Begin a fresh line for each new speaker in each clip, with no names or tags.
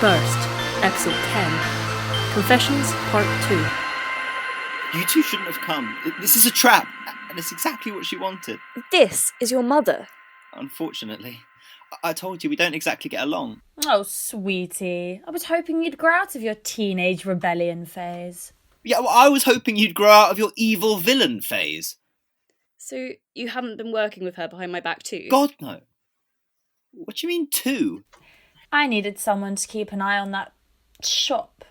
1st, Episode 10, Confessions Part 2.
You two shouldn't have come. This is a trap, and it's exactly what she wanted.
This is your mother.
Unfortunately. I told you we don't exactly get along.
Oh, sweetie. I was hoping you'd grow out of your teenage rebellion phase.
Yeah, well, I was hoping you'd grow out of your evil villain phase.
So you haven't been working with her behind my back too?
God, no. What do you mean, too?
I needed someone to keep an eye on that shop.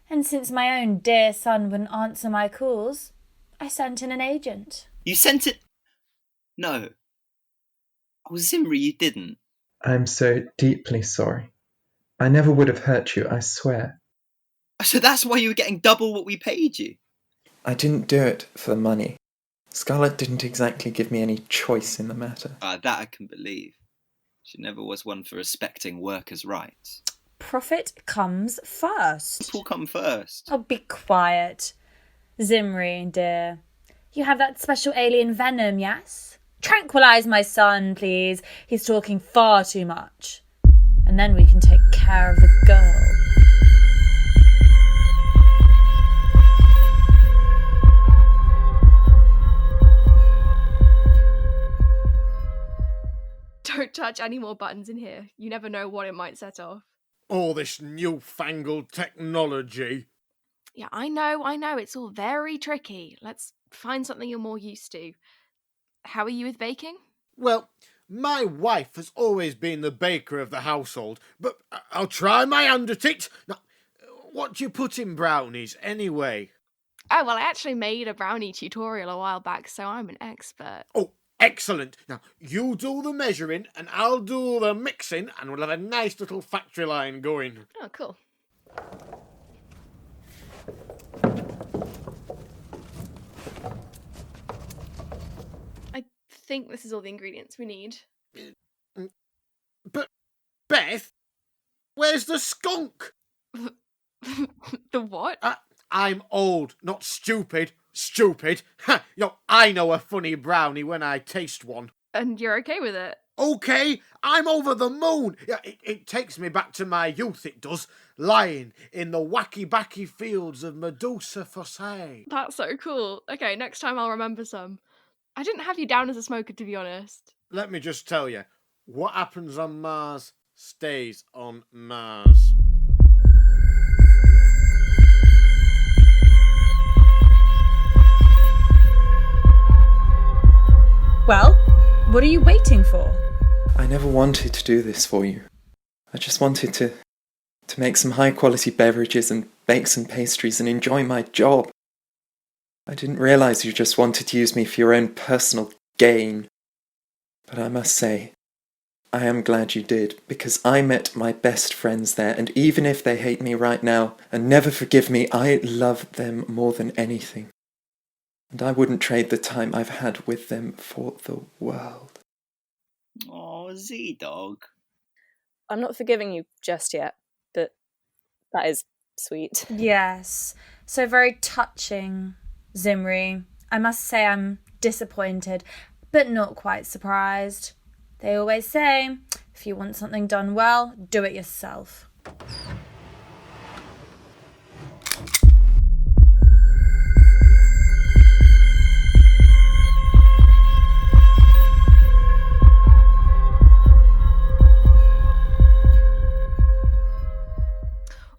And since my own dear son wouldn't answer my calls, I sent in an agent.
You sent it? No. Oh, Zimri, you didn't.
I'm so deeply sorry. I never would have hurt you, I swear.
So that's why you were getting double what we paid you?
I didn't do it for the money. Scarlett didn't exactly give me any choice in the matter.
That I can believe. She never was one for respecting workers' rights.
Profit comes first.
It will come first.
Oh, be quiet. Zimri, dear. You have that special alien venom, yes? Tranquilise my son, please. He's talking far too much. And then we can take care of the girl.
Don't touch any more buttons in here. You never know what it might set off.
All this newfangled technology.
Yeah, I know. It's all very tricky. Let's find something you're more used to. How are you with baking?
Well, my wife has always been the baker of the household, but I'll try my hand at it. Now, what do you put in brownies, anyway?
Oh, well, I actually made a brownie tutorial a while back, so I'm an expert.
Oh, excellent. Now, you do the measuring, and I'll do the mixing, and we'll have a nice little factory line going.
Oh, cool. I think this is all the ingredients we need.
But, Beth, where's the skunk?
The what?
I'm old, not stupid. Stupid. Ha! I know a funny brownie when I taste one.
And you're okay with it?
Okay, I'm over the moon. Yeah, it takes me back to my youth, it does. Lying in the wacky-backy fields of Medusa Fossé.
That's so cool. Okay, next time I'll remember some. I didn't have you down as a smoker, to be honest.
Let me just tell you, what happens on Mars stays on Mars.
Well, what are you waiting for?
I never wanted to do this for you. I just wanted to make some high-quality beverages and bake some pastries and enjoy my job. I didn't realise you just wanted to use me for your own personal gain. But I must say, I am glad you did, because I met my best friends there, and even if they hate me right now and never forgive me, I love them more than anything. And I wouldn't trade the time I've had with them for the world.
Oh, Z-Dog.
I'm not forgiving you just yet, but that is sweet.
Yes, so very touching, Zimri. I must say I'm disappointed, but not quite surprised. They always say, if you want something done well, do it yourself.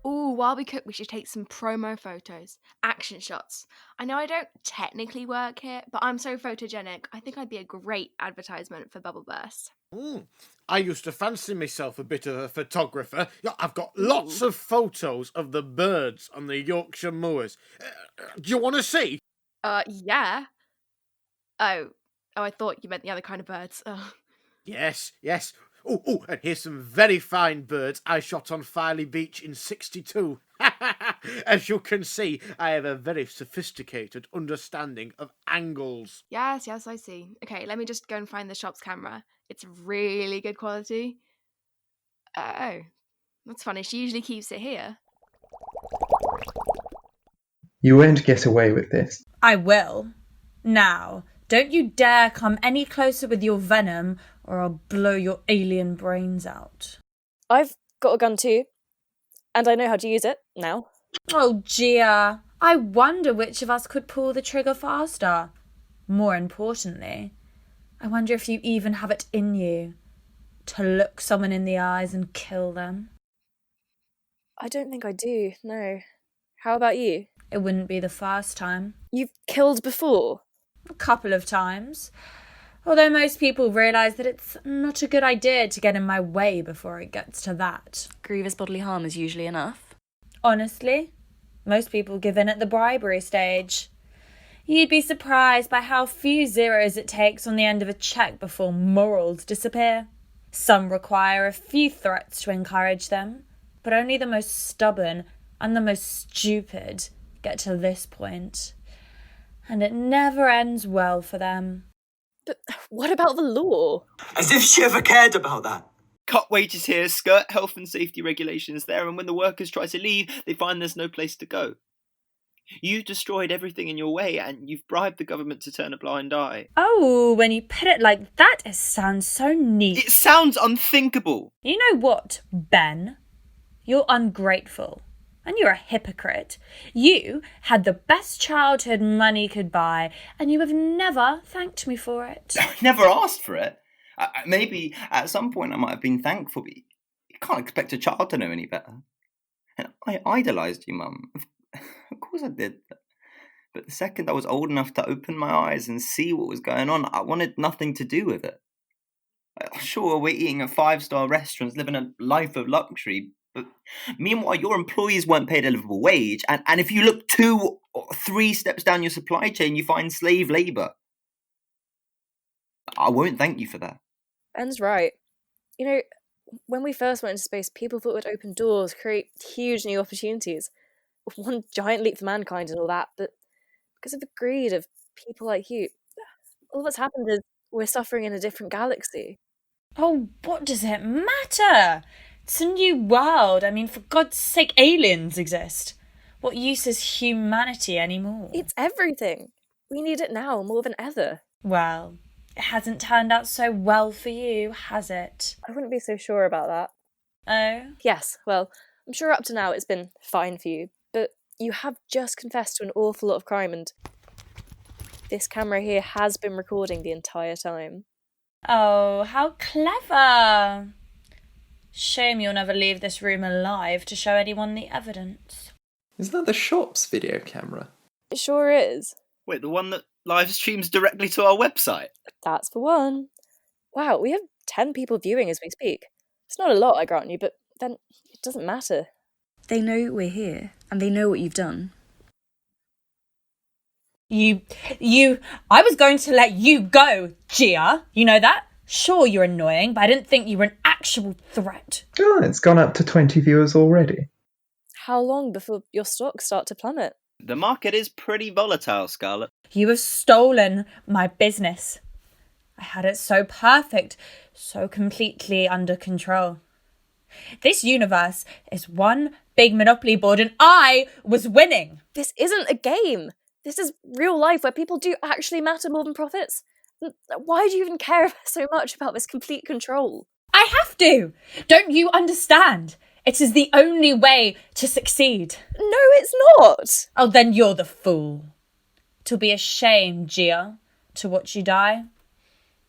Ooh, while we cook, we should take some promo photos. Action shots. I know I don't technically work here, but I'm so photogenic. I think I'd be a great advertisement for Bubble Burst.
I used to fancy myself a bit of a photographer. Yeah, I've got lots of photos of the birds on the Yorkshire moors. Do you want to see?
Yeah. Oh, I thought you meant the other kind of birds. Oh.
Yes. Oh, and here's some very fine birds I shot on Filey Beach in '62. As you can see, I have a very sophisticated understanding of angles.
Yes, I see. Okay, let me just go and find the shop's camera. It's really good quality. Oh, that's funny. She usually keeps it here.
You won't get away with this.
I will. Now, don't you dare come any closer with your venom, or I'll blow your alien brains out.
I've got a gun too. And I know how to use it now.
Oh, Gia, I wonder which of us could pull the trigger faster. More importantly, I wonder if you even have it in you to look someone in the eyes and kill them.
I don't think I do, no. How about you?
It wouldn't be the first time.
You've killed before?
A couple of times. Although most people realise that it's not a good idea to get in my way before it gets to that.
Grievous bodily harm is usually enough.
Honestly, most people give in at the bribery stage. You'd be surprised by how few zeros it takes on the end of a cheque before morals disappear. Some require a few threats to encourage them, but only the most stubborn and the most stupid get to this point. And it never ends well for them.
But what about the law?
As if she ever cared about that.
Cut wages here, skirt health and safety regulations there, and when the workers try to leave, they find there's no place to go. You destroyed everything in your way, and you've bribed the government to turn a blind eye.
Oh, when you put it like that, it sounds so neat.
It sounds unthinkable.
You know what, Ben? You're ungrateful. And you're a hypocrite. You had the best childhood money could buy, and you have never thanked me for it.
I never asked for it. Maybe at some point I might have been thankful, but you can't expect a child to know any better. And I idolised you, Mum. Of course I did. But the second I was old enough to open my eyes and see what was going on, I wanted nothing to do with it. Sure, we're eating at 5-star restaurants, living a life of luxury, but meanwhile your employees weren't paid a livable wage, and if you look 2 or 3 steps down your supply chain, you find slave labour. I won't thank you for that.
Ben's right. You know, when we first went into space, people thought it would open doors, create huge new opportunities. One giant leap for mankind and all that, but because of the greed of people like you, all that's happened is we're suffering in a different galaxy.
Oh, what does it matter? It's a new world. I mean, for God's sake, aliens exist. What use is humanity anymore?
It's everything. We need it now more than ever.
Well, it hasn't turned out so well for you, has it?
I wouldn't be so sure about that.
Oh?
Yes, well, I'm sure up to now it's been fine for you, but you have just confessed to an awful lot of crime, and this camera here has been recording the entire time.
Oh, how clever. Shame you'll never leave this room alive to show anyone the evidence.
Is that the shop's video camera?
It sure is.
Wait, the one that live streams directly to our website?
That's for one. Wow, we have 10 people viewing as we speak. It's not a lot, I grant you, but then it doesn't matter.
They know we're here, and they know what you've done.
I was going to let you go, Gia. You know that? Sure, you're annoying, but I didn't think you were an actual threat.
Oh, it's gone up to 20 viewers already.
How long before your stocks start to plummet?
The market is pretty volatile, Scarlett.
You have stolen my business. I had it so perfect, so completely under control. This universe is one big monopoly board and I was winning.
This isn't a game. This is real life where people do actually matter more than profits. Why do you even care so much about this complete control?
I have to. Don't you understand? It is the only way to succeed.
No, it's not.
Oh, then you're the fool. It'll be a shame, Gia, to watch you die.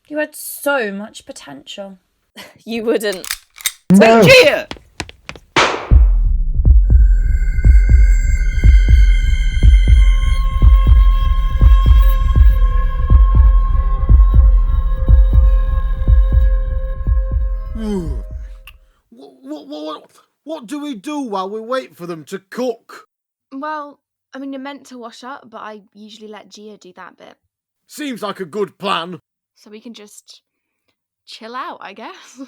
You had so much potential.
You wouldn't.
No. Wait, Gia!
What do we do while we wait for them to cook?
Well, I mean, you're meant to wash up, but I usually let Gia do that bit.
Seems like a good plan.
So we can just chill out, I guess.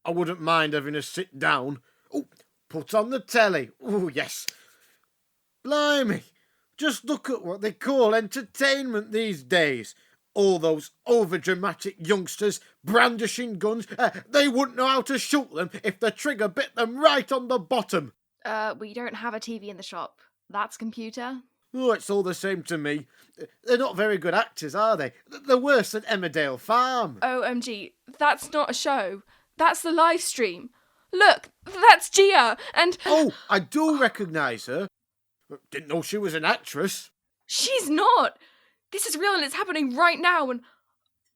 I wouldn't mind having a sit down. Oh, put on the telly. Oh, yes. Blimey. Just look at what they call entertainment these days. All those overdramatic youngsters brandishing guns. They wouldn't know how to shoot them if the trigger bit them right on the bottom.
We don't have a TV in the shop. That's computer.
Oh, it's all the same to me. They're not very good actors, are they? They're worse than Emmerdale Farm.
OMG, that's not a show. That's the live stream. Look, that's Gia, and...
Oh, I do recognise her. Didn't know she was an actress.
She's not! This is real and it's happening right now, and...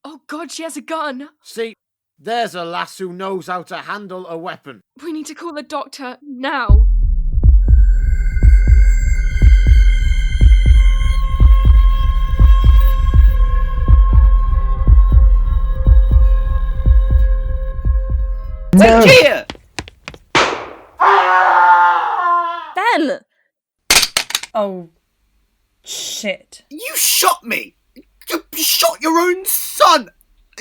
Oh God, she has a gun!
See, there's a lass who knows how to handle a weapon.
We need to call the doctor now.
No!
Gia!
Ben!
Oh, shit.
You shot me! You shot your own son!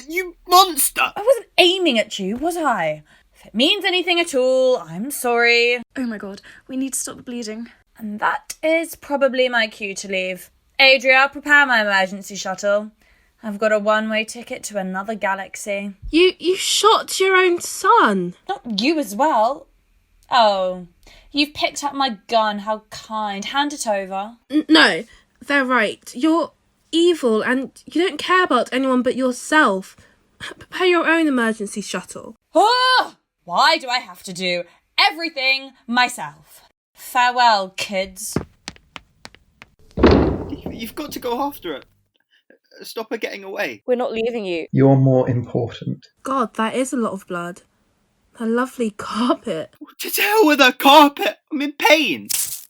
You monster!
I wasn't aiming at you, was I? If it means anything at all, I'm sorry.
Oh my god, we need to stop the bleeding.
And that is probably my cue to leave. Adria, prepare my emergency shuttle. I've got a one-way ticket to another galaxy.
You shot your own son?
Not you as well. Oh, you've picked up my gun. How kind. Hand it over.
No, they're right. You're evil and you don't care about anyone but yourself. Prepare your own emergency shuttle.
Oh, why do I have to do everything myself? Farewell, kids.
You've got to go after her. Stop her getting away.
We're not leaving you.
You're more important.
God, that is a lot of blood. A lovely carpet.
To hell with her carpet! I'm in pain!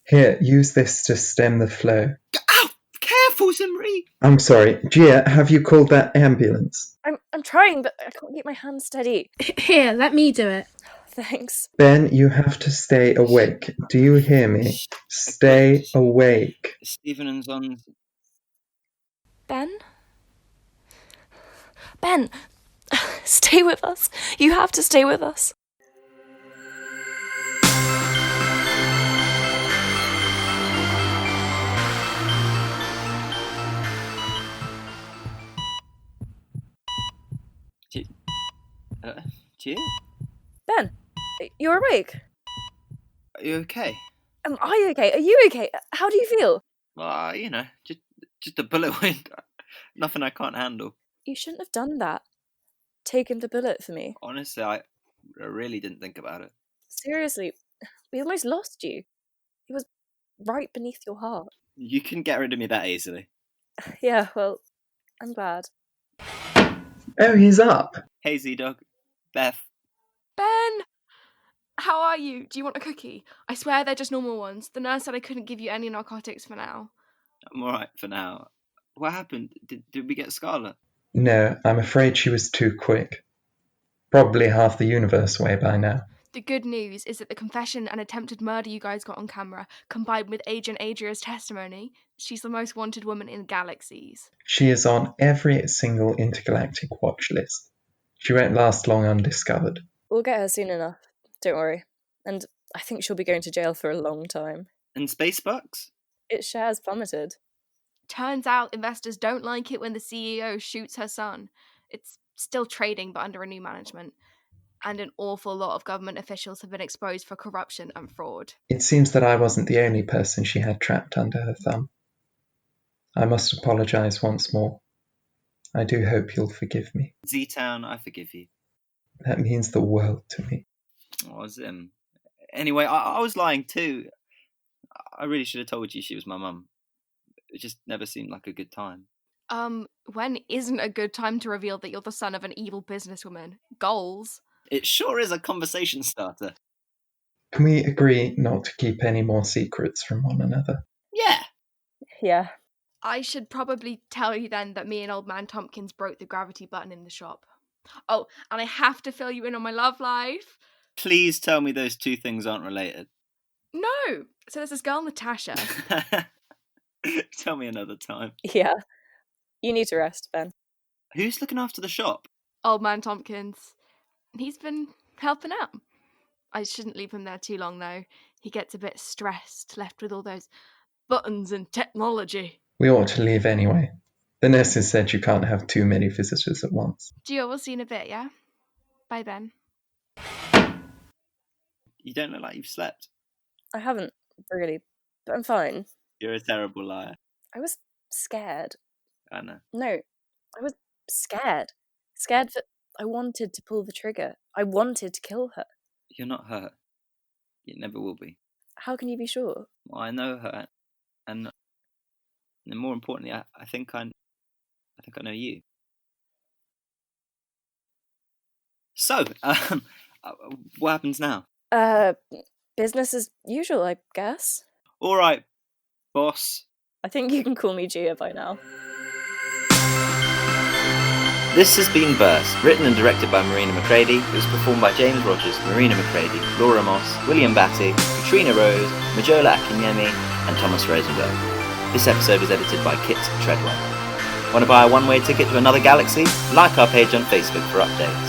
Here, use this to stem the flow.
Ow! Careful, Zimri!
I'm sorry, Gia, have you called that ambulance?
I'm trying, but I can't keep my hand steady.
Here, let me do it.
Thanks.
Ben, you have to stay awake. Do you hear me? Stay awake.
Stephen and Sons.
Ben? Ben! Stay with us. You have to stay with us.
Gia?
Ben, you're awake.
Are you okay?
Am I okay? Are you okay? How do you feel?
Well, just a bullet wound. Nothing I can't handle.
You shouldn't have done that. Taken the bullet for me.
Honestly, I really didn't think about it.
Seriously, we almost lost you. It was right beneath your heart.
You couldn't get rid of me that easily.
Yeah, well, I'm glad.
Oh, he's up.
Hey, Z-Dog. Beth.
Ben! How are you? Do you want a cookie? I swear they're just normal ones. The nurse said I couldn't give you any narcotics for now.
I'm alright for now. What happened? Did we get Scarlet?
No, I'm afraid she was too quick. Probably half the universe away by now.
The good news is that the confession and attempted murder you guys got on camera, combined with Agent Adria's testimony, she's the most wanted woman in galaxies.
She is on every single intergalactic watch list. She won't last long undiscovered.
We'll get her soon enough. Don't worry. And I think she'll be going to jail for a long time.
And space bucks?
Its shares plummeted.
Turns out investors don't like it when the CEO shoots her son. It's still trading, but under a new management. And an awful lot of government officials have been exposed for corruption and fraud.
It seems that I wasn't the only person she had trapped under her thumb. I must apologise once more. I do hope you'll forgive me.
Z-Town, I forgive you.
That means the world to me.
Oh, Zim. Anyway, I was lying too. I really should have told you she was my mum. It just never seemed like a good time.
When isn't a good time to reveal that you're the son of an evil businesswoman? Goals?
It sure is a conversation starter.
Can we agree not to keep any more secrets from one another?
Yeah.
Yeah.
I should probably tell you then that me and old man Tompkins broke the gravity button in the shop. Oh, and I have to fill you in on my love life.
Please tell me those two things aren't related.
No! So there's this girl, Natasha.
Tell me another time.
Yeah. You need to rest, Ben.
Who's looking after the shop?
Old man Tompkins. He's been helping out. I shouldn't leave him there too long, though. He gets a bit stressed, left with all those buttons and technology.
We ought to leave anyway. The nurses said you can't have too many visitors at once.
Gio, we'll see you in a bit, yeah? Bye, Ben.
You don't look like you've slept.
I haven't, really. But I'm fine.
You're a terrible liar.
I was scared.
I know.
No, I was scared. Scared that I wanted to pull the trigger. I wanted to kill her.
You're not hurt. You never will be.
How can you be sure?
Well, I know her, and more importantly, I think I know you. So, what happens now?
Business as usual, I guess.
All right, boss.
I think you can call me Gia by now.
This has been Burst, written and directed by Marina McCready. It was performed by James Rogers, Marina McCready, Laura Moss, William Batty, Katrina Rose, Majola Akinyemi, and Thomas Rosenberg. This episode was edited by Kit Treadwell. Want to buy a one-way ticket to another galaxy? Like our page on Facebook for updates.